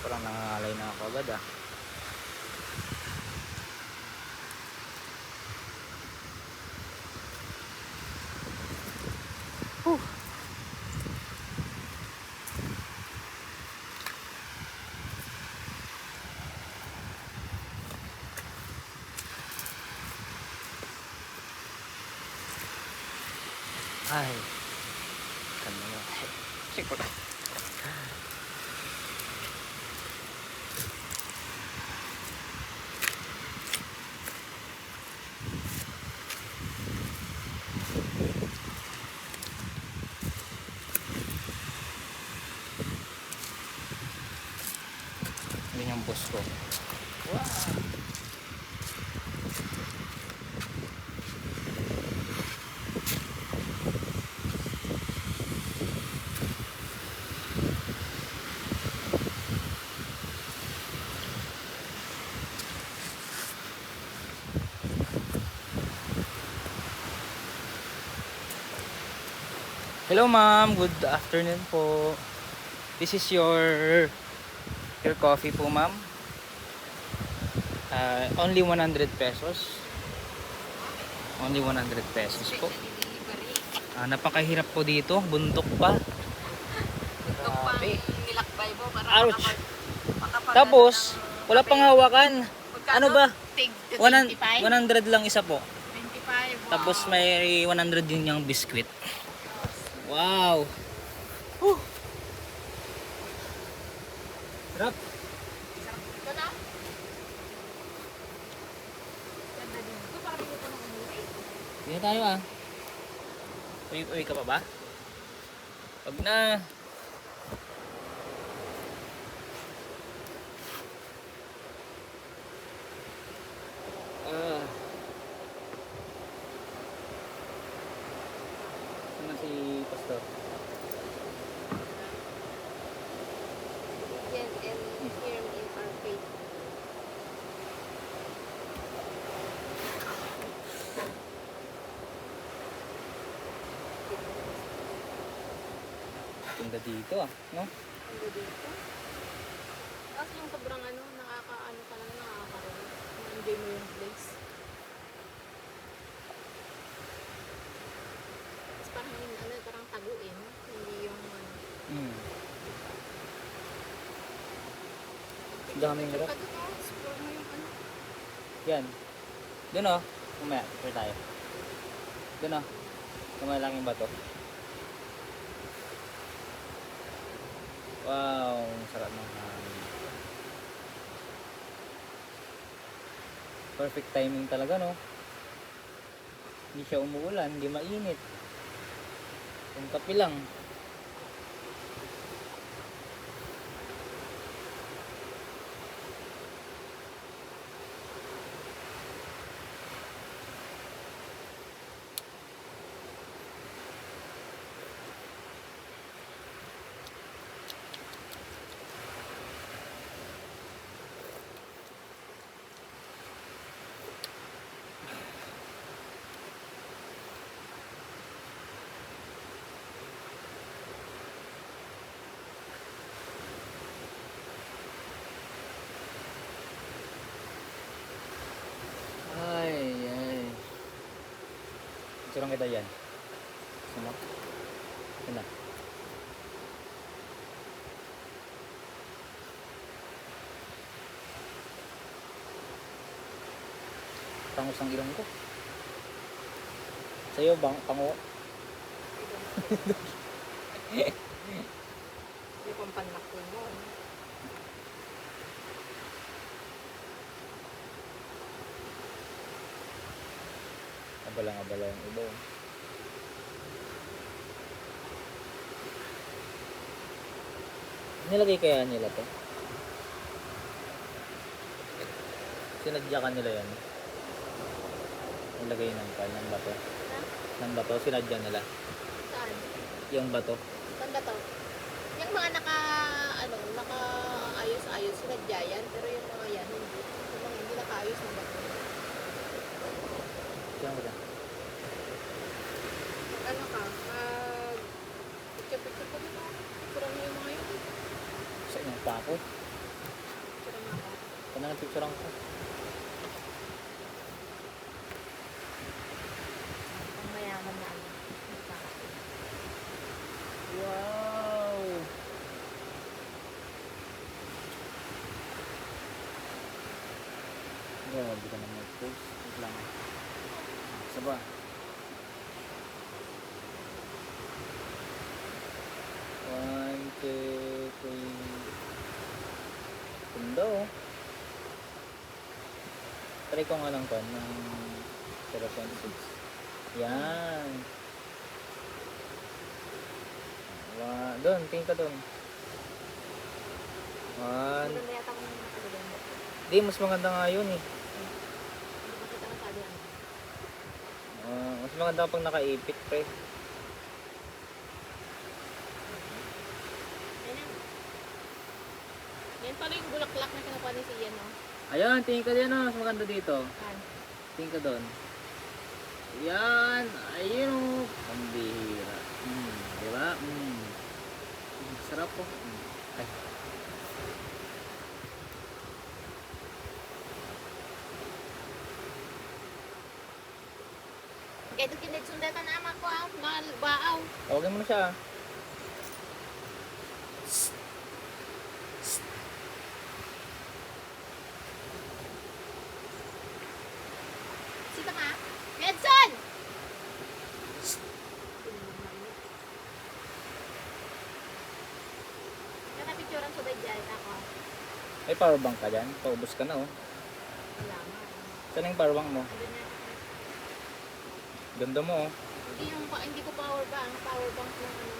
Parang nangangalay na ako agad ah. Whew. Ay, kan mo yun. Check ko lang. Yun yung boss ko. Wow. Hello ma'am, good afternoon po. This is your coffee po ma'am. Only 100 pesos. Only 100 pesos po. Napakahirap po dito, buntok pa. Buntok pa nilakbay mo para Ouch. Tapos wala pang hawakan. Ano ba? 100 lang isa po. 25. Wow. Tapos may 100 din yung biskwit. Wow. Whew. Sarap. Ito na. Ganda dito. Parang dito na umuwi. Hindi na tayo ah. Uwi ka pa ba? Wag na. Saan si Pastor? Yan, and firm in our faith. Ganda dito ah, no? Ganda dito. Tapos yung sobrang nakakaano ka lang, nakakaroon. Na-enjoy mo yung place. Tapos parang parang taguin. Hindi yung Daming picture rock. ka doon, explore mo yung Yan. Doon oh. Umaya, pwede tayo. Doon oh. Kumaya lang yung bato. Wow, ang sarap ng hangin. Perfect timing talaga no. Hindi siya umuulan, hindi mainit. Yung kape lang. Ay, ay. Surang kita yan. Sama? Ito na. Tangos ang ilong ko. Sa'yo bang pango? yung pampanlakon mo. Abalang-abala yung iba. Nilagay kaya nila to? Sinadya ka nila yan? Nilagay ng bato. Ng bato, sinadya nila. Saan? Yung bato. Saan ba to? Yung mga naka-ayos-ayos, sinadya yan. Pero yung mga yan, hindi. Yung mga hindi naka-ayos na ba? Diyan ko dyan. Ano ka? Picture-picture ko dito. Picture mo yung mga yun. Sa inyong pako. Kaya na picture ko. Ang mayaman na ano. Wow! Grabe ka naman post. Wait lang. Isa ba? One, two, three. Ganda oh. Try ko nga lang to ng 0.6. Yan. Wow. Doon, tingin ka doon. One. Maganda yata kung nakaganda. Di, mas maganda nga yun eh. Hindi ko kita masyado ano. Mas maganda pag nakaipit pre. Yan yan. Yan pala yung bulaklak na kinukuha ni Sian, no? Ayan, tingin ka din mas maganda dito. Yan. Tingin ka doon. Yan, ayun oh. Ang bihira. Diba? Sarap po. Ay. Kaya ito kinitsunday ka na ama ko, baaw. Tawagin mo na siya. Sita ka? Medson! Kaya picturean sa dayjay ako. May powerbank ka dyan. Paubos ka na oh. Wala nga. Saan yung powerbank mo? Andun na. Ganda mo oh. Hindi ko power bank lang ano.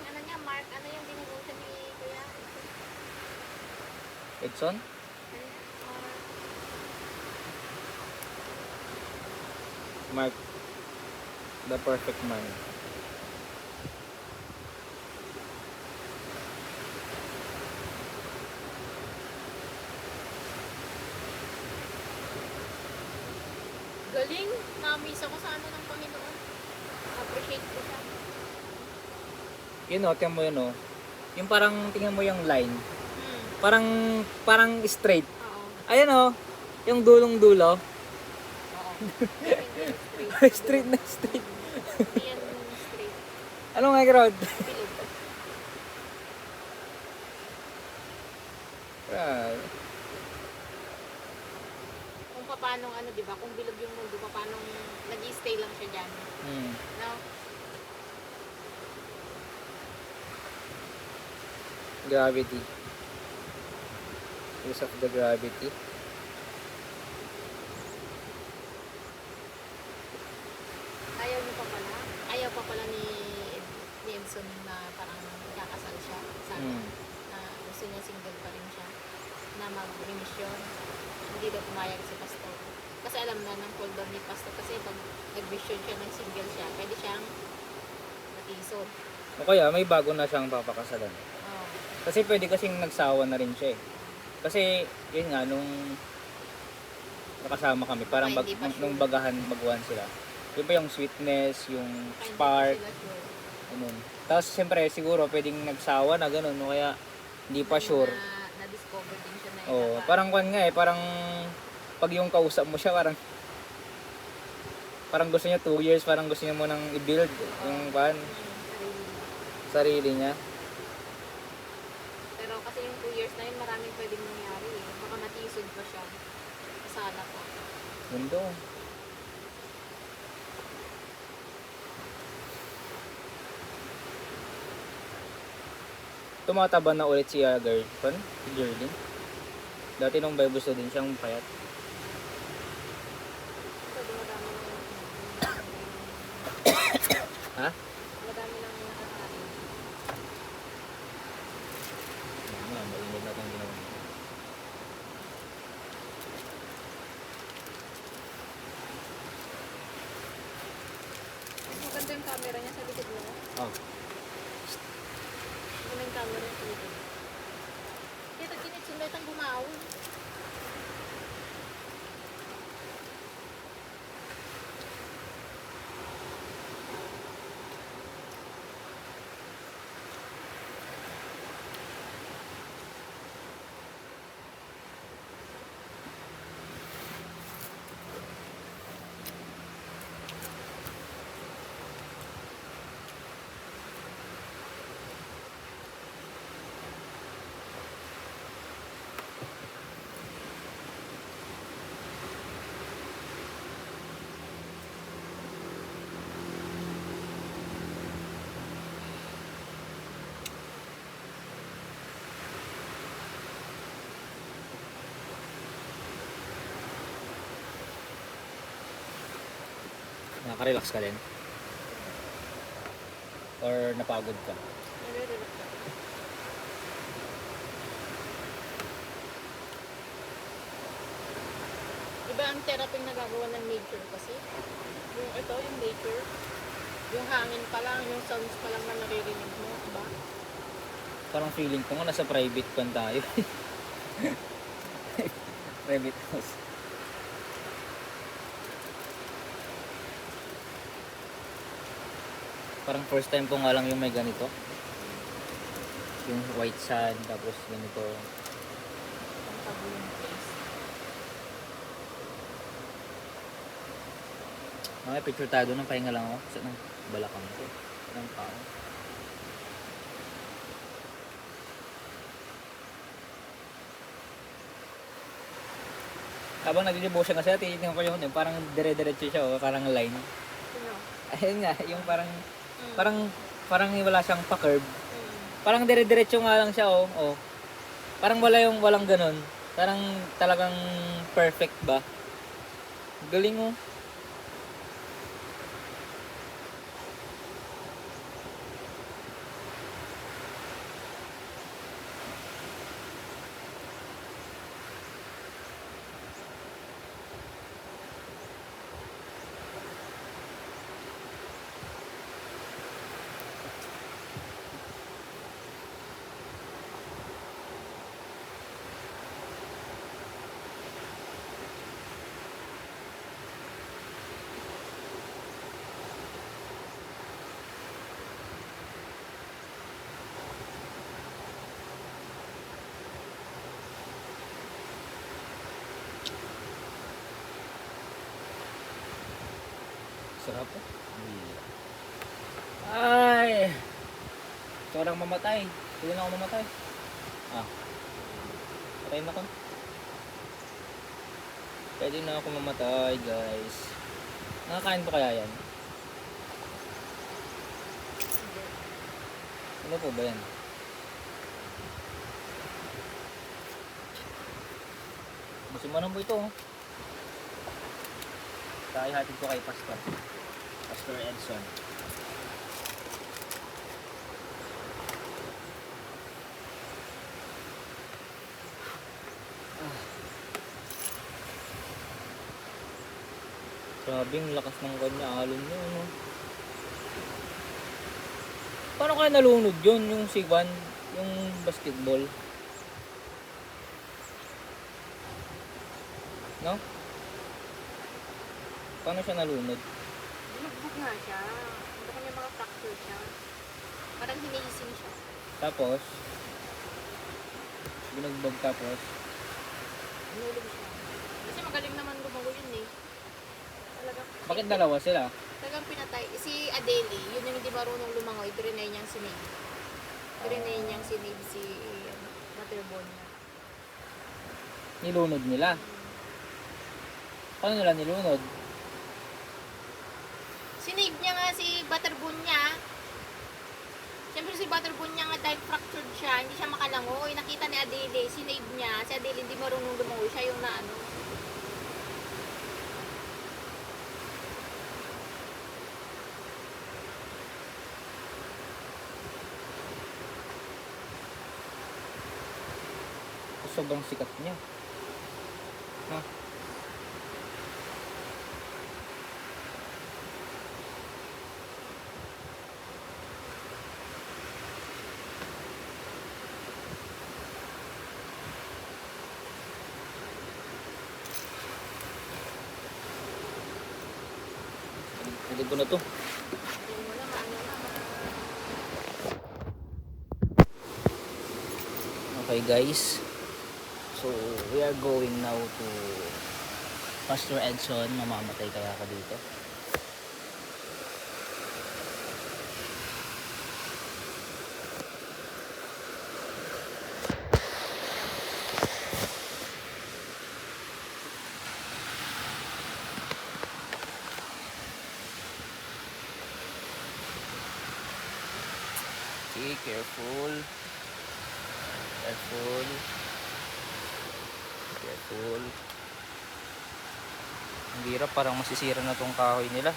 Ano niya, Mark, ano yung dinugusan ni Kuya? Edson? Mark. The perfect man. Galing, na-miss ako sa ano ng Panginoon. Appreciate ko siya. Yun oh, tingnan mo yun oh. Yung parang, tingnan mo yung line. Hmm. Parang straight. Oo. Ayan oh. Yung dulong-dulo. Oo. Straight na straight. Hindi yan straight. Ano nga crowd? Bilog. Kung paano ano, di ba? Kung bilog yung mundo, paano nag-i-stay lang siya dyan. No? Gravity. Use of the gravity. Ayaw niyo pa pala. Ayaw pa pala ni Edson na parang kakasal siya. Sana. Na gusto niya single pa rin siya. Na mag-remission. Hindi daw pumayag si Pastor. Kasi alam na ng call down ni Pastor. Kasi pag nag-vision siya ng single siya, pwede siyang matisod. O kaya may bago na siyang papakasalan. Oh. Kasi pwede kasing nagsawa na rin siya eh. Kasi yun nga nung nakasama kami, parang Ay, hindi pa sure. nung baguhan sila. Yun pa yung sweetness, yung Kaya spark, hindi pa sila sure. ganun. Tapos siyempre siguro pwedeng nagsawa na ganun, no? Kaya hindi pa sure. Na-discover din siya na Oh, parang kwan nga eh, parang pag yung kausap mo siya, parang gusto niya 2 years, parang gusto niya mo nang i-build yung kwan, sarili niya. Pero kasi yung 2 years na yun, maraming pwedeng mangyari eh. Baka matisod pa siya. Kasala pa. Mundo. Tumataba na ulit si girlfriend, si Jerlyn. Dati nung Bible din siyang payat. So, dumadami na yung Ha? dumadami lang yung nakakain. Ano, mainit na itong ginawa. Maganda yung camera niya sa likod mo. Oh. Maganda yung camera sa likod. Dito, kinitsunday tang bumaw. Nakaka-relax ka din? Or napagod ka? Nare-relax ako. Iba ang therapy na nagagawa ng nature kasi. Yung ito, yung nature. Yung hangin pa lang, yung sounds pa lang na naririnig mo, diba? Parang feeling ko nga nasa private kan tayo. Private house. Parang first time ko nga lang yung may ganito. Yung white sand, tapos ganito. Ang tago yung place. Mga picture tayo doon, pahinga lang ako. Sa ng balakang ko. Ng tao. Habang nag-devotion kasi, titignan ko yung parang dire-diretso siya, oh, parang line. Sino? Ayun nga, yung parang, Mm. parang wala siyang pa-curve. Mm. Parang dire-diretso nga lang siya, oh. Oh. Parang walang ganun. Parang talagang perfect ba? Galing, oh. Sarap, oh. Ay! Gusto ko lang mamatay. Hindi na ako mamatay. Ah. Patay na ko. Pwede na ako mamatay, guys. Nakakain po kaya yan? Ano po ba yan? Musimanan po ito, oh. Kaya hatid ko kay Pastor. Pastor Edson. Grabe, ang lakas ng kanya alon niya, ano. Paano kaya nalunod yun, yung C1, yung basketball? No? Paano siya nalunod? Binugbog nga siya. Hindi kanya mga fracture siya. Parang hinihising siya. Tapos, binugbog tapos, Nulog siya. Kasi magaling naman lumago yun eh. Talagang, bakit dalawa sila? talagang pinatay. Si Adeli, yun yung hindi marunong lumangoy. Trinay niyang sinave. Trinay niyang sinave si Waterborn niya. Nilunod nila. Paano nila nilunod? Sinave niya nga si Butterbone niya. Siyempre si Butterbone niya nga dahil fractured siya, hindi siya makalangoy. Nakita ni Adele, sinave niya. Si Adele hindi marunong lumangoy, siya yung naano. Sobrang sikat niya. Ha? Hindi ko na to. Hindi mo na maano na. Okay guys. So, we are going now to Pastor Edson. Mamamatay kaya ako dito. careful. Careful. Careful. Ang hirap, parang masisira na tong kahoy nila.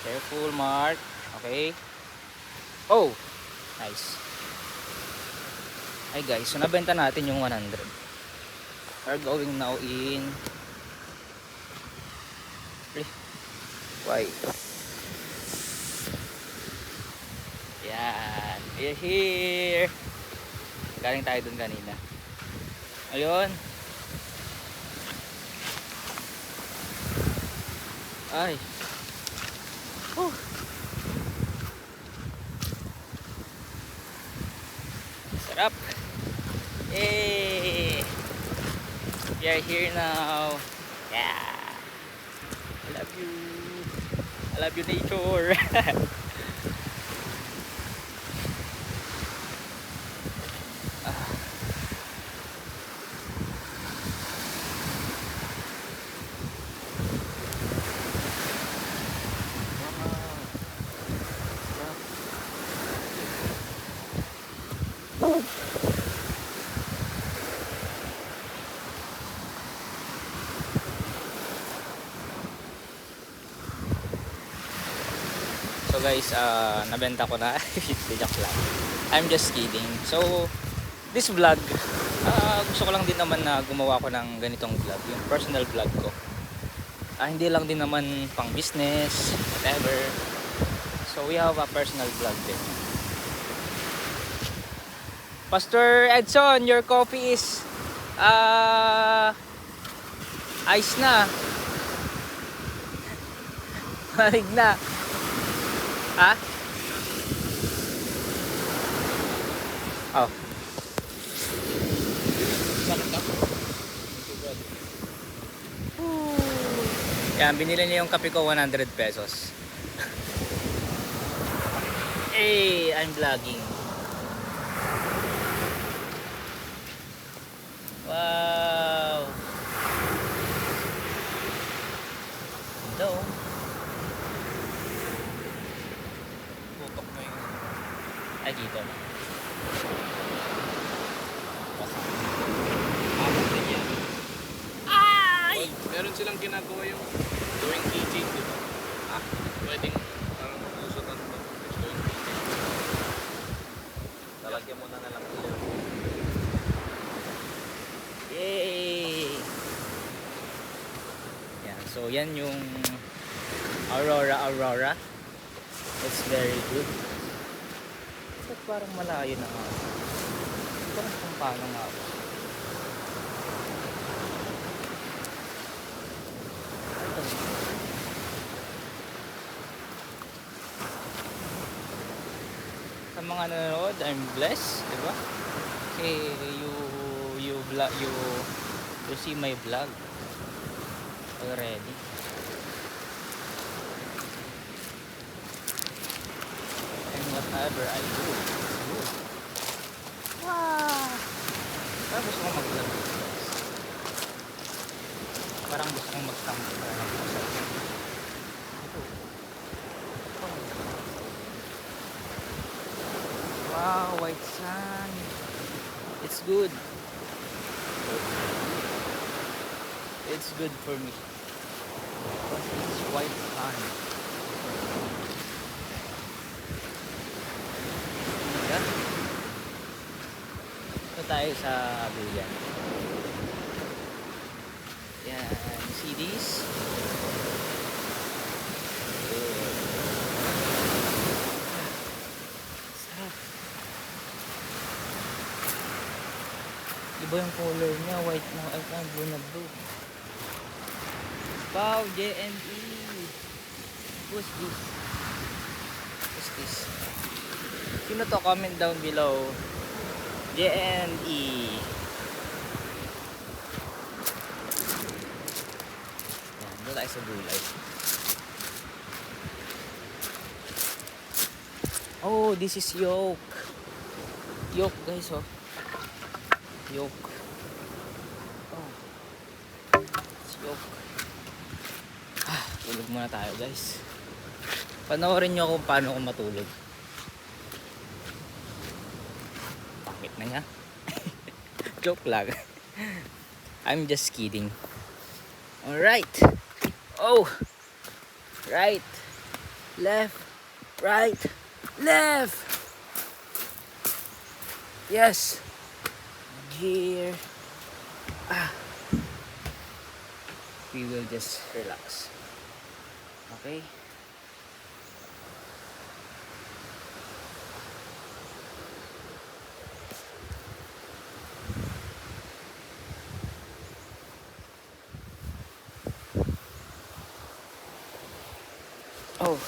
Careful, Mark. Okay. Oh! Nice. Hi guys, so nabenta natin yung 100. We're going now in... Why? Yan. We're here. Galing tayo dun kanina. Ayun. Ay. Sarap. Yay. We are here now. Yeah. I love you. I love you, nature. So guys, nabenta ko na. Joke lang. I'm just kidding. So, this vlog, gusto ko lang din naman na gumawa ko ng ganitong vlog, yung personal vlog ko. Hindi lang din naman pang business, whatever. So, we have a personal vlog din. Pastor Edson, your coffee is ice na. Marig na. Ha? Oh. Yan, binili niya yung kape ko 100 pesos. Hey, I'm vlogging. Wow. Hello. Ay, dito na. Ay! Meron silang ginagawa yung going keychain, di ba? Pwedeng parang usutan to. Going keychain. Talagyan mo na lang sila. Yay! Yan, so yan yung Aurora. It's very good. Ba't parang malayo na nga? Parang kung paano nga ako. Sa mga nanonood, I'm blessed, di ba? Kasi you see my vlog already. And whatever I do, it's good. Wow! Parang gusto kong mag-vlog, guys. Parang gusto kong mag-stamp para ng puso. Ito. Wow, white sun. It's good. It's good for me. Because it's white sun. Yeah. Ito tayo sa Buyan. Yan. You see these? Sarap. Iba yung color niya, white na white na, blue na blue. Wow, JNE. Who's this? Who's this? Sino to? Comment down below. JNE. Yan, doon tayo sa gulay. Oh, this is yolk. Yolk guys, oh. Yolk. Oh. It's yolk. Tulog muna tayo guys. Panoorin nyo kung paano ako matulog. Bakit na nga? Joke lang. I'm just kidding. Alright. Oh. Right. Left. Right. Left. Yes. And here. We will just relax. Okay. Oh.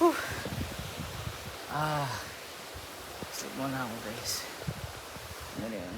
Whew. Sleep muna ako guys. Ano yun?